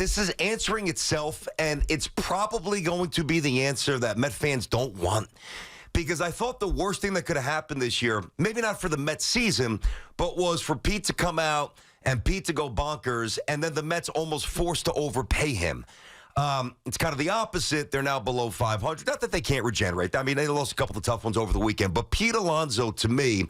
this is answering itself, and it's probably going to be the answer that Met fans don't want. Because I thought the worst thing that could have happened this year, maybe not for the Mets season, but was for Pete to come out and Pete to go bonkers, and then the Mets almost forced to overpay him. It's kind of the opposite. They're now below 500. Not that they can't regenerate. I mean, they lost a couple of tough ones over the weekend. But Pete Alonso, to me,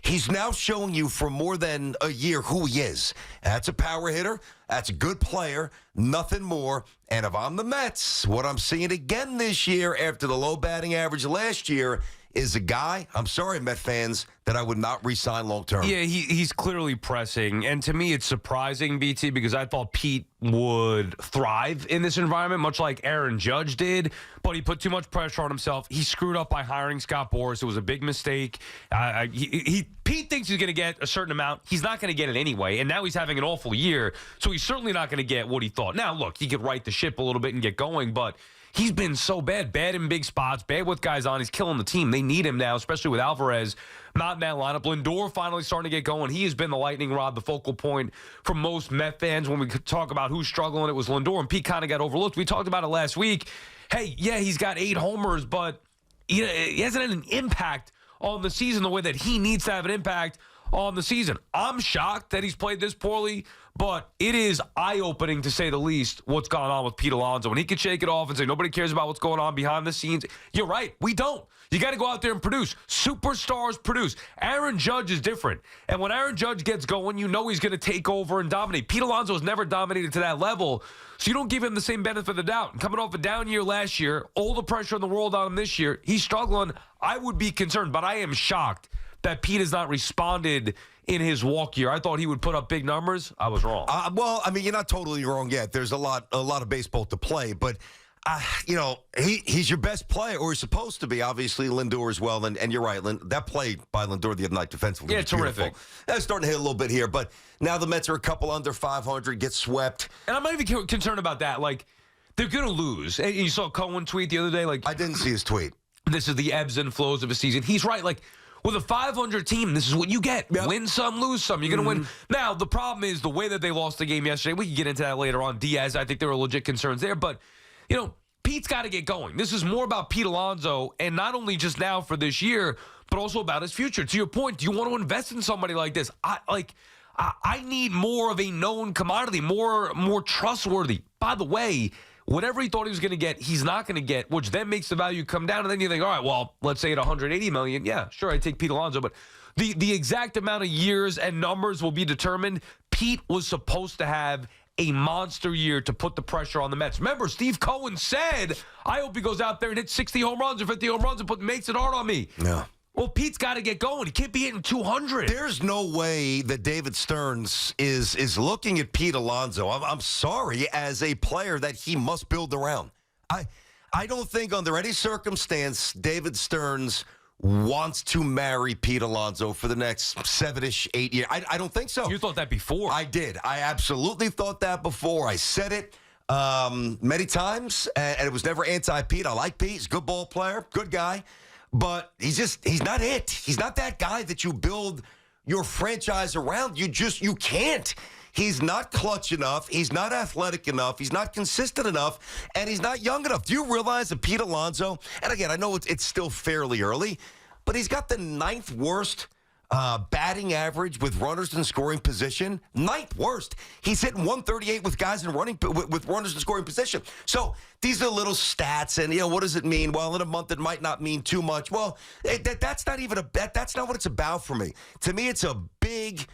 he's now showing you for more than a year who he is. That's a power hitter. That's a good player. Nothing more. And if I'm the Mets, what I'm seeing again this year after the low batting average last year is a guy, I'm sorry, Met fans, that I would not re-sign long-term. Yeah, he's clearly pressing. And to me, it's surprising, BT, because I thought Pete would thrive in this environment, much like Aaron Judge did. But he put too much pressure on himself. He screwed up by hiring Scott Boras. It was a big mistake. Pete thinks he's going to get a certain amount. He's not going to get it anyway. And now he's having an awful year. So he's certainly not going to get what he thought. Now, look, he could right the ship a little bit and get going, but he's been so bad in big spots, bad with guys on. He's killing the team. They need him now, especially with Alvarez not in that lineup. Lindor finally starting to get going. He has been the lightning rod, the focal point for most Met fans. When we could talk about who's struggling, it was Lindor, and Pete kind of got overlooked. We talked about it last week. Hey, yeah, he's got 8 homers, but he hasn't had an impact on the season the way that he needs to have an impact on the season. I'm shocked that he's played this poorly, but it is eye-opening, to say the least, what's gone on with Pete Alonso. And he can shake it off and say nobody cares about what's going on behind the scenes. You're right. We don't. You got to go out there and produce. Superstars produce. Aaron Judge is different. And when Aaron Judge gets going, you know he's going to take over and dominate. Pete Alonso has never dominated to that level, so you don't give him the same benefit of the doubt. And coming off a down year last year, all the pressure in the world on him this year, he's struggling. I would be concerned, but I am shocked that Pete has not responded in his walk year. I thought he would put up big numbers. I was wrong. Well, I mean, you're not totally wrong yet. There's a lot of baseball to play, but he's your best player, or he's supposed to be. Obviously, Lindor as well, and you're right. That play by Lindor the other night defensively, yeah, was terrific. That's starting to hit a little bit here, but now the Mets are a couple under 500, get swept. And I'm not even concerned about that. Like, they're going to lose. And you saw Cohen tweet the other day. Like, I didn't see his tweet. This is the ebbs and flows of a season. He's right. Like, with a 500 team, this is what you get. Yep. Win some, lose some. You're going to win. Now, the problem is the way that they lost the game yesterday. We can get into that later on. Diaz, I think there were legit concerns there. But, Pete's got to get going. This is more about Pete Alonso, and not only just now for this year, but also about his future. To your point, do you want to invest in somebody like this? I need more of a known commodity, more trustworthy. By the way, whatever he thought he was going to get, he's not going to get, which then makes the value come down. And then you think, all right, well, let's say at $180 million. Yeah, sure, I take Pete Alonso. But the exact amount of years and numbers will be determined. Pete was supposed to have a monster year to put the pressure on the Mets. Remember, Steve Cohen said, I hope he goes out there and hits 60 home runs or 50 home runs and makes it hard on me. No. Well, Pete's got to get going. He can't be hitting 200. There's no way that David Stearns is looking at Pete Alonso. I'm sorry, as a player that he must build around. I don't think under any circumstance David Stearns wants to marry Pete Alonso for the next 7-ish, 8 years. I don't think so. You thought that before. I did. I absolutely thought that before. I said it many times, and it was never anti-Pete. I like Pete. He's a good ball player, good guy. But he's not it. He's not that guy that you build your franchise around. You can't. He's not clutch enough. He's not athletic enough. He's not consistent enough. And he's not young enough. Do you realize that Pete Alonso, and again, I know it's still fairly early, but he's got the 9th worst batting average with runners in scoring position. 9th worst. He's hitting 138 with guys with runners in scoring position. So these are little stats, and what does it mean? Well, in a month it might not mean too much. Well, that's not what it's about for me. To me, it's a big,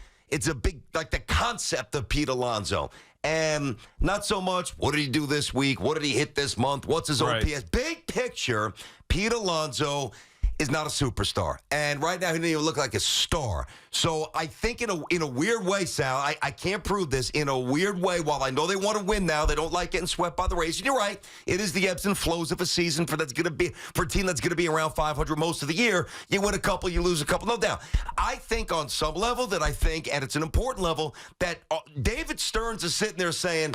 like the concept of Pete Alonso. And not so much, what did he do this week? What did he hit this month? What's his OPS? Right. Big picture, Pete Alonso is not a superstar. And right now, he doesn't even look like a star. So I think in a weird way, Sal, I can't prove this, in a weird way, while I know they want to win now, they don't like getting swept by the Rays. And you're right, it is the ebbs and flows of a season for a team that's going to be around 500 most of the year. You win a couple, you lose a couple, no doubt. I think on some level and it's an important level, that David Stearns is sitting there saying,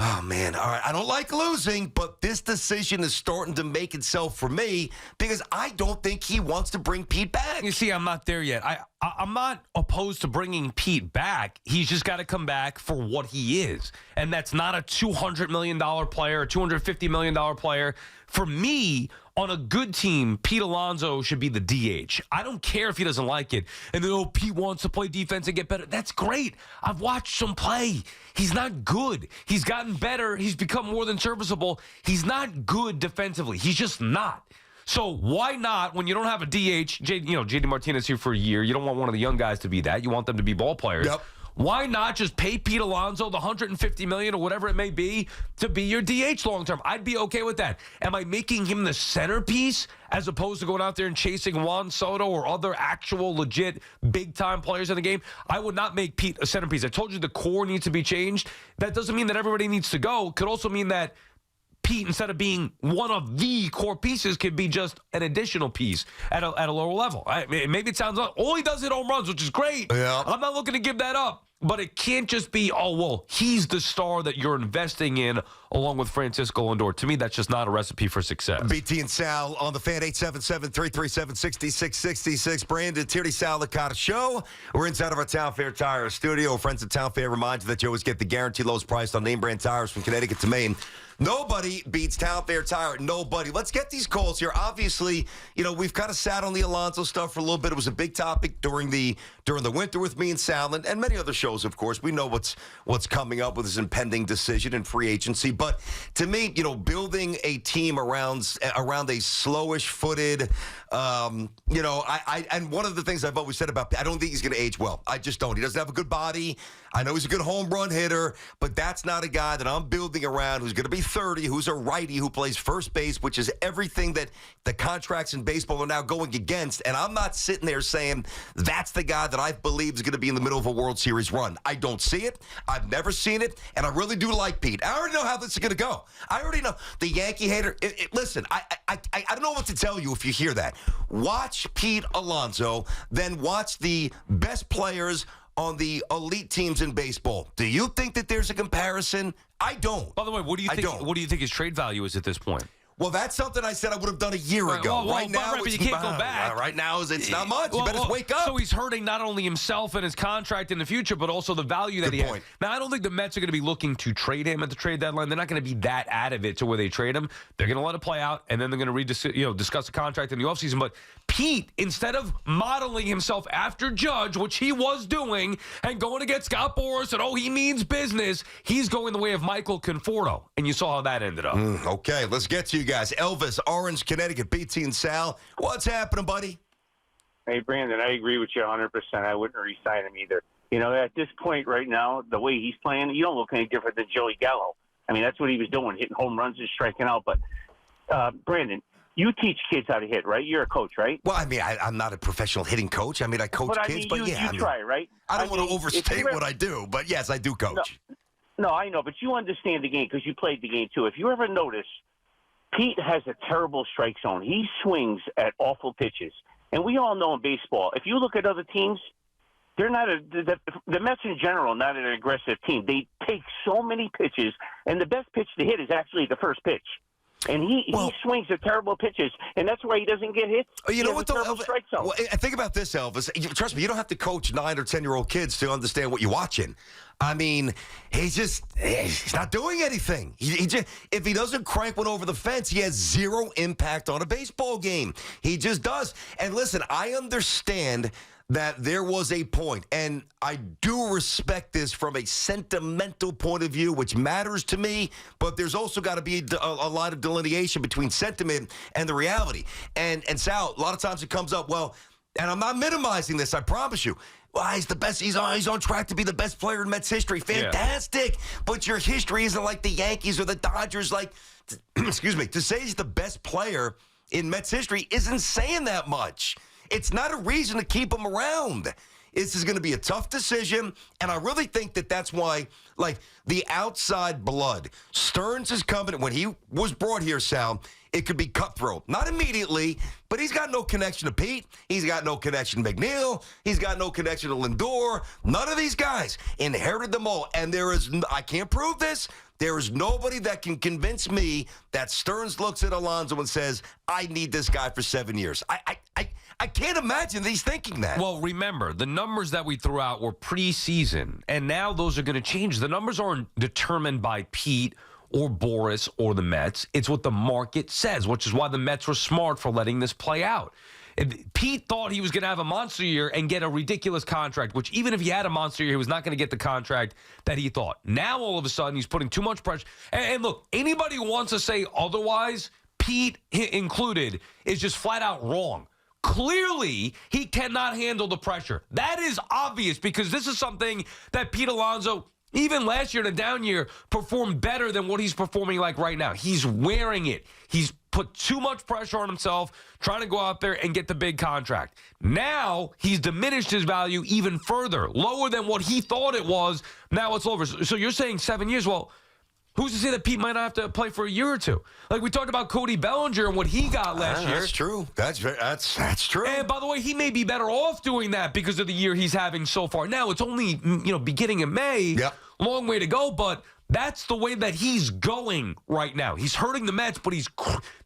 Oh, man. All right. I don't like losing, but this decision is starting to make itself for me because I don't think he wants to bring Pete back. You see, I'm not there yet. I'm not opposed to bringing Pete back. He's just got to come back for what he is. And that's not a $200 million player, a $250 million player. For me, on a good team, Pete Alonso should be the DH. I don't care if he doesn't like it. And then, Pete wants to play defense and get better. That's great. I've watched him play. He's not good. He's gotten better. He's become more than serviceable. He's not good defensively. He's just not. So why not, when you don't have a DH, JD Martinez here for a year, you don't want one of the young guys to be that. You want them to be ball players. Yep. Why not just pay Pete Alonso the $150 million or whatever it may be to be your DH long term? I'd be okay with that. Am I making him the centerpiece as opposed to going out there and chasing Juan Soto or other actual legit big time players in the game? I would not make Pete a centerpiece. I told you the core needs to be changed. That doesn't mean that everybody needs to go. It could also mean that Pete, instead of being one of the core pieces, could be just an additional piece at a lower level. Maybe it sounds like all he does hit home runs, which is great. Yeah. I'm not looking to give that up. But it can't just be, he's the star that you're investing in along with Francisco Lindor. To me, that's just not a recipe for success. BT and Sal on the Fan, 877-337-6666. Brandon, Tierney, Sal Licata Show. We're inside of our Town Fair Tire studio. Friends at Town Fair remind you that you always get the guaranteed lowest price on name brand tires from Connecticut to Maine. Nobody beats Town Fair Tire. Nobody. Let's get these calls here. Obviously, we've kind of sat on the Alonso stuff for a little bit. It was a big topic during the winter with me and Sal and many other shows, of course. We know what's coming up with his impending decision in free agency. But to me, building a team around a slowish-footed, and one of the things I've always said about, I don't think he's going to age well. I just don't. He doesn't have a good body. I know he's a good home run hitter, but that's not a guy that I'm building around who's going to be 30, who's a righty, who plays first base, which is everything that the contracts in baseball are now going against. And I'm not sitting there saying that's the guy that I believe is going to be in the middle of a World Series run. I don't see it. I've never seen it. And I really do like Pete. I already know how this is going to go. I already know. The Yankee hater, listen, I don't know what to tell you if you hear that. Watch Pete Alonso, then watch the best players on the elite teams in baseball. Do you think that there's a comparison? I don't. By the way, what do you think his trade value is at this point? Well, that's something I said I would have done a year ago. Right now, but you can't go back. Right now, it's not much. You better wake up. So he's hurting not only himself and his contract in the future, but also the value that he has. Now, I don't think the Mets are going to be looking to trade him at the trade deadline. They're not going to be that out of it to where they trade him. They're going to let it play out, and then they're going to discuss the contract in the offseason. But Pete, instead of modeling himself after Judge, which he was doing, and going to get Scott Boras, and he means business, he's going the way of Michael Conforto. And you saw how that ended up. Okay, let's get to you guys. Elvis, Orange, Connecticut, BT and Sal. What's happening, buddy? Hey, Brandon, I agree with you 100%. I wouldn't re-sign him either. At this point right now, the way he's playing, you don't look any different than Joey Gallo. I mean, that's what he was doing, hitting home runs and striking out. But, Brandon, you teach kids how to hit, right? You're a coach, right? Well, I mean, I'm not a professional hitting coach. I mean, I coach kids, but you try, right? I don't want to overstate what I do, but yes, I do coach. No, I know, but you understand the game because you played the game too. If you ever notice, Pete has a terrible strike zone. He swings at awful pitches. And we all know in baseball, if you look at other teams, they're not the Mets in general, not an aggressive team. They take so many pitches, and the best pitch to hit is actually the first pitch. And he swings at terrible pitches, and that's why he doesn't get hits. You know what, though, strike zone. Well, think about this, Elvis. Trust me, you don't have to coach 9 or 10-year-old kids to understand what you're watching. I mean, he's not doing anything. If he doesn't crank one over the fence, he has zero impact on a baseball game. He just does. And listen, I understand that there was a point, and I do respect this from a sentimental point of view, which matters to me, but there's also got to be a lot of delineation between sentiment and the reality. And Sal, a lot of times it comes up, and I'm not minimizing this, I promise you. Well, he's the best. He's on track to be the best player in Mets history. Fantastic. Yeah. But your history isn't like the Yankees or the Dodgers. Excuse me, to say he's the best player in Mets history isn't saying that much. It's not a reason to keep him around. This is going to be a tough decision, and I really think that that's why, like, the outside blood. Stearns is coming. When he was brought here, Sal, it could be cutthroat. Not immediately, but he's got no connection to Pete. He's got no connection to McNeil. He's got no connection to Lindor. None of these guys inherited them all, and I can't prove this. There is nobody that can convince me that Stearns looks at Alonso and says, I need this guy for 7 years. I can't imagine that he's thinking that. Well, remember, the numbers that we threw out were preseason, and now those are going to change. The numbers aren't determined by Pete or Boris or the Mets. It's what the market says, which is why the Mets were smart for letting this play out. Pete thought he was going to have a monster year and get a ridiculous contract, which even if he had a monster year, he was not going to get the contract that he thought. Now, all of a sudden, he's putting too much pressure. And look, anybody who wants to say otherwise, Pete included, is just flat out wrong. Clearly, he cannot handle the pressure. That is obvious because this is something that Pete Alonso, even last year in a down year, performed better than what he's performing like right now. He's wearing it. He's put too much pressure on himself, trying to go out there and get the big contract. Now, he's diminished his value even further, lower than what he thought it was. Now it's over. So you're saying 7 years. Well, who's to say that Pete might not have to play for a year or two? Like we talked about Cody Bellinger and what he got last year. That's true. That's true. And by the way, he may be better off doing that because of the year he's having so far. Now it's only beginning of May. Yep. Long way to go, but that's the way that he's going right now. He's hurting the Mets, but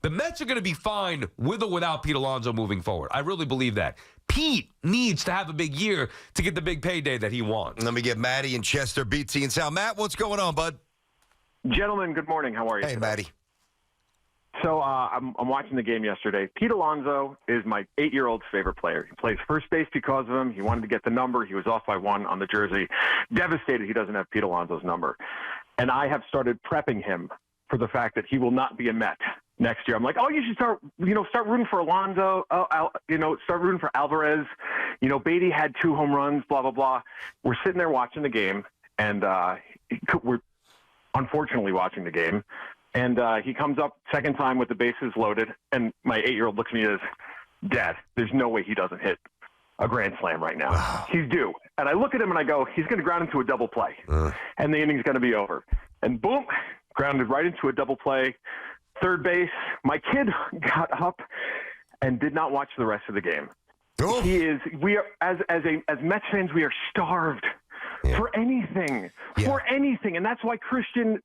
the Mets are going to be fine with or without Pete Alonso moving forward. I really believe that. Pete needs to have a big year to get the big payday that he wants. Let me get Matty and Chester, BT and Sal. Matt, what's going on, bud? Gentlemen, good morning. How are you? Hey, Matty. So I'm watching the game yesterday. Pete Alonso is my 8-year-old's favorite player. He plays first base because of him. He wanted to get the number. He was off by 1 on the jersey. Devastated he doesn't have Pete Alonso's number. And I have started prepping him for the fact that he will not be a Met next year. I'm like, you should start rooting for Alonso. Start rooting for Alvarez. Beatty had 2 home runs, blah, blah, blah. We're sitting there watching the game, and we're unfortunately watching the game. And he comes up second time with the bases loaded, and my 8-year-old looks at me and says, Dad, there's no way he doesn't hit a grand slam right now. Wow. He's due. And I look at him and I go, he's going to ground into a double play, and the inning's going to be over. And boom, grounded right into a double play. Third base, my kid got up and did not watch the rest of the game. Oof. We are, as Mets fans, we are starved. Yeah. For anything, and that's why Christian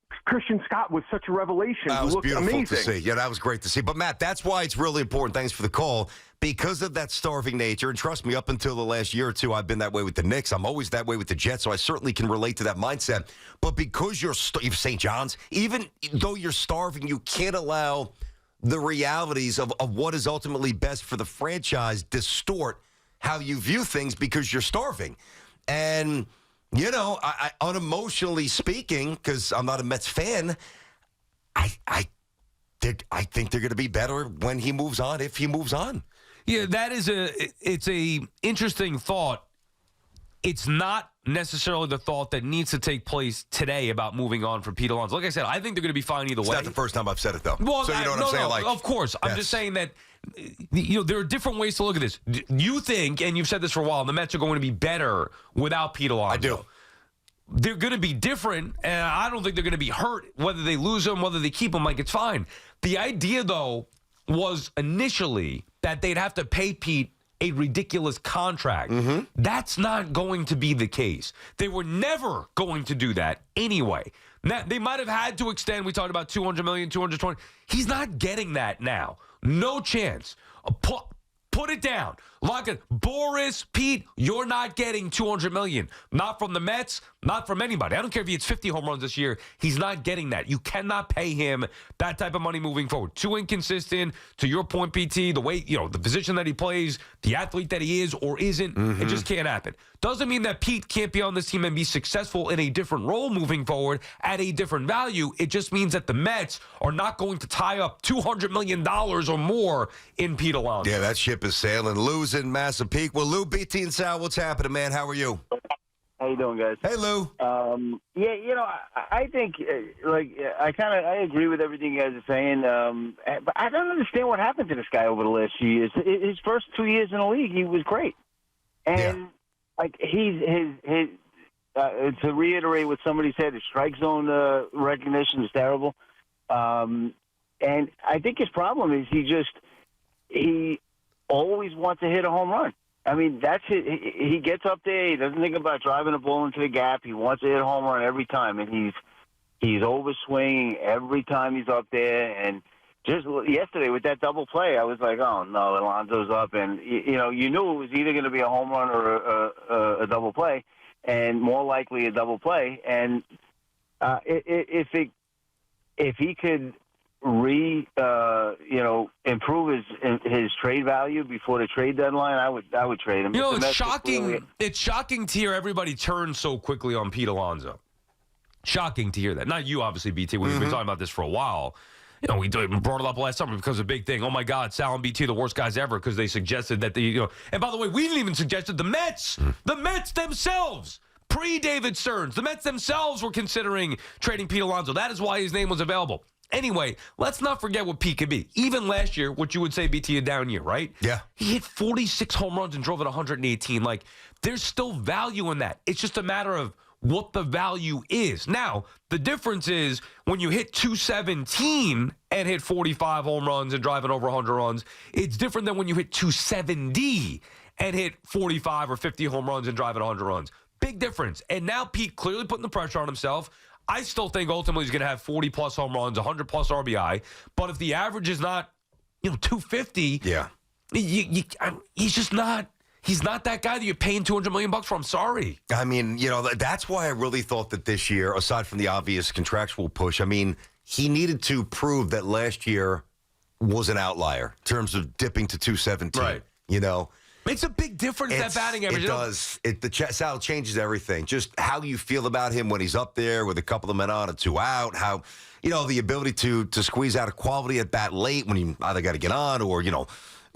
Scott was such a revelation. That He was looked beautiful amazing. to see. Yeah, that was great to see. But Matt, that's why it's really important. Thanks for the call. Because of that starving nature, and trust me, up until the last year or two, I've been that way with the Knicks. I'm always that way with the Jets, so I certainly can relate to that mindset. But because you're St. John's, even though you're starving, you can't allow the realities of what is ultimately best for the franchise distort how you view things because you're starving. And I unemotionally speaking, because I'm not a Mets fan, I think they're going to be better when he moves on, if he moves on. Yeah, it's a interesting thought. It's not necessarily the thought that needs to take place today about moving on from Pete Alonso. Like I said, I think they're going to be fine either way. It's not the first time I've said it, though. Well, so you know what I'm saying? No, like, of course. I'm just saying that there are different ways to look at this. You think, and you've said this for a while, the Mets are going to be better without Pete Alonso. I do. They're going to be different, and I don't think they're going to be hurt, whether they lose him, whether they keep him. Like, it's fine. The idea, though, was initially that they'd have to pay Pete a ridiculous contract. Mm-hmm. That's not going to be the case. They were never going to do that anyway. Now, they might have had to extend. We talked about $200 million, $220. He's not getting that now. No chance. Put it down. Lock it. Boris, Pete, you're not getting $200 million. Not from the Mets, not from anybody. I don't care if he hits 50 home runs this year. He's not getting that. You cannot pay him that type of money moving forward. Too inconsistent. To your point, PT, the way, the position that he plays, the athlete that he is or isn't, it just can't happen. Doesn't mean that Pete can't be on this team and be successful in a different role moving forward at a different value. It just means that the Mets are not going to tie up $200 million or more in Pete Alonso. Yeah, that ship is sailing. Lou's in Massapequa. Well, Lou, BT, and Sal, what's happening, man? How are you? How you doing, guys? Hey, Lou. I think, I agree with everything you guys are saying, but I don't understand what happened to this guy over the last few years. His first 2 years in the league, he was great. And like his to reiterate what somebody said, his strike zone recognition is terrible. And I think his problem is he always wants to hit a home run. I mean, that's it. He gets up there. He doesn't think about driving a ball into the gap. He wants to hit a home run every time, and he's overswinging every time he's up there. And just yesterday with that double play, I was like, oh no, Alonso's up, and you knew it was either going to be a home run or a double play, and more likely a double play. And if he could improve his trade value before the trade deadline, I would trade him. It's shocking. It's shocking to hear everybody turn so quickly on Pete Alonso. Shocking to hear that. Not you, obviously, BT. We've been talking about this for a while. We brought it up last summer because of a big thing. Oh my God, Sal and BT, the worst guys ever, because they suggested that And by the way, we didn't even suggest it. The Mets themselves. Pre-David Stearns, the Mets themselves were considering trading Pete Alonso. That is why his name was available. Anyway, let's not forget what Pete could be. Even last year, what you would say, BT, a down year, right? Yeah. He hit 46 home runs and drove at 118. Like, there's still value in that. It's just a matter of what the value is. Now, the difference is when you hit 217 and hit 45 home runs and driving over 100 runs, it's different than when you hit 270 and hit 45 or 50 home runs and driving 100 runs. Big difference. And now Pete clearly putting the pressure on himself. I still think ultimately he's going to have 40-plus home runs, 100-plus RBI. But if the average is not, 250, yeah, he's just not. He's not that guy that you're paying $200 million for. I'm sorry. I mean, that's why I really thought that this year, aside from the obvious contractual push, I mean, he needed to prove that last year was an outlier in terms of dipping to 217. Right. Makes a big difference, that batting average. It does. Sal changes everything. Just how you feel about him when he's up there with a couple of men on and 2 out. How, the ability to squeeze out a quality at bat late when you either got to get on or,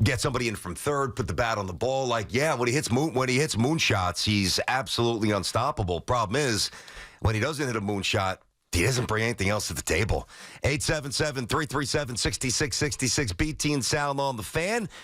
get somebody in from third, put the bat on the ball. Like, yeah, when he hits moonshots, he's absolutely unstoppable. Problem is, when he doesn't hit a moonshot, he doesn't bring anything else to the table. 877-337-6666, BT and Sal on the Fan.